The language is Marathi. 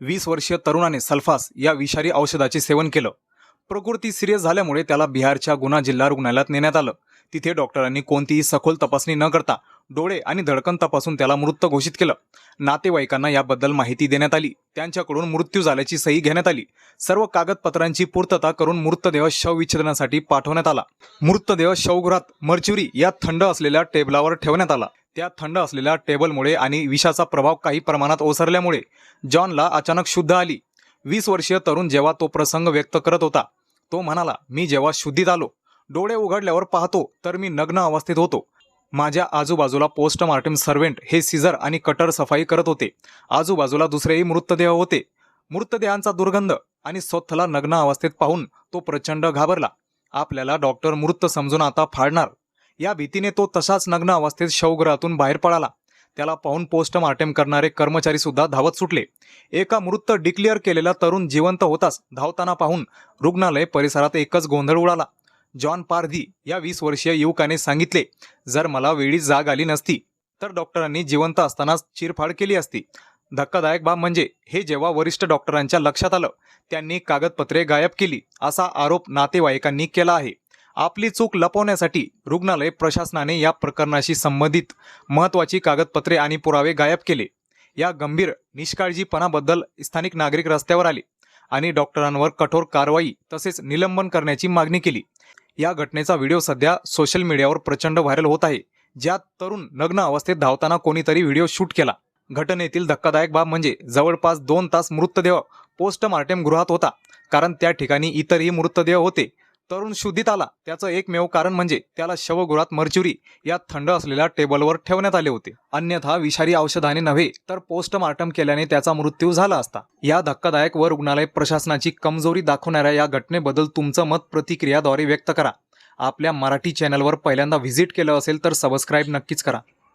20 वर्षीय तरुणाने सल्फास या विषारी औषधाचे सेवन केलं। प्रकृती सिरियस झाल्यामुळे त्याला बिहारच्या गुना जिल्हा रुग्णालयात नेण्यात आलं। तिथे डॉक्टरांनी कोणतीही सखोल तपासणी न करता डोळे आणि धडकन तपासून त्याला मृत घोषित केलं। नातेवाईकांना याबद्दल माहिती देण्यात आली। त्यांच्याकडून मृत्यू झाल्याची सही घेण्यात आली। सर्व कागदपत्रांची पूर्तता करून मृतदेह शवविच्छेदनासाठी पाठवण्यात आला। मृतदेह शवगृहात मर्च्युरी या थंड असलेल्या टेबलावर ठेवण्यात आला। त्या थंड असलेल्या टेबलमुळे आणि विषाचा प्रभाव काही प्रमाणात ओसरल्यामुळे जॉनला अचानक शुद्ध आली। 20 वर्षीय तरुण जेव्हा तो प्रसंग व्यक्त करत होता, तो म्हणाला, मी जेव्हा शुद्धीत आलो, डोळे उघडल्यावर पाहतो तर मी नग्न अवस्थेत होतो। माझ्या आजूबाजूला पोस्टमार्टम सर्व्हेंट हे सीझर आणि कटर सफाई करत होते। आजूबाजूला दुसरेही मृतदेह होते। मृतदेहांचा दुर्गंध आणि स्वतःला नग्न अवस्थेत पाहून तो प्रचंड घाबरला। आपल्याला डॉक्टर मृत समजून आता फाडणार या भीतीने तो तशाच नग्न अवस्थेत शवगृहातून बाहेर पळाला। त्याला पाहून पोस्टमार्टम करणारे कर्मचारी सुद्धा धावत सुटले। एका मृत डिक्लेअर केलेला तरुण जिवंत होताच धावताना पाहून रुग्णालय परिसरात एकच गोंधळ उडाला। जॉन पारधी या 20 वर्षीय युवकाने सांगितले, जर मला वेळी जाग आली नसती तर डॉक्टरांनी जिवंत असतानाच चिरफाड केली असती। धक्कादायक बाब म्हणजे हे जेव्हा वरिष्ठ डॉक्टरांच्या लक्षात आलं, त्यांनी कागदपत्रे गायब केली असा आरोप नातेवाईकांनी केला आहे। आपली चूक लपवण्यासाठी रुग्णालय प्रशासनाने या प्रकरणाशी संबंधित महत्त्वाची कागदपत्रे आणि पुरावे गायब केले। या गंभीर निष्काळजीपणाबद्दल स्थानिक नागरिक रस्त्यावर आले आणि डॉक्टरांवर कठोर कारवाई तसेच निलंबन करण्याची मागणी केली। या घटनेचा व्हिडिओ सध्या सोशल मीडियावर प्रचंड व्हायरल होत आहे, ज्यात तरुण नग्न अवस्थेत धावताना कोणीतरी व्हिडिओ शूट केला। घटनेतील धक्कादायक बाब म्हणजे जवळपास 2 तास मृतदेह पोस्टमार्टम गृहात होता, कारण त्या ठिकाणी इतरही मृतदेह होते। तरुण शुद्धीत आला त्याचं एकमेव कारण म्हणजे त्याला शवगृहात मर्च्युरी या थंड असलेल्या टेबलवर ठेवण्यात आले होते। अन्यथा विषारी औषधाने नव्हे तर पोस्टमार्टम केल्याने त्याचा मृत्यू झाला असता। या धक्कादायक व रुग्णालय प्रशासनाची कमजोरी दाखवणाऱ्या या घटनेबद्दल तुमचं मत प्रतिक्रियाद्वारे व्यक्त करा। आपल्या मराठी चॅनलवर पहिल्यांदा व्हिजिट केलं असेल तर सबस्क्राईब नक्कीच करा।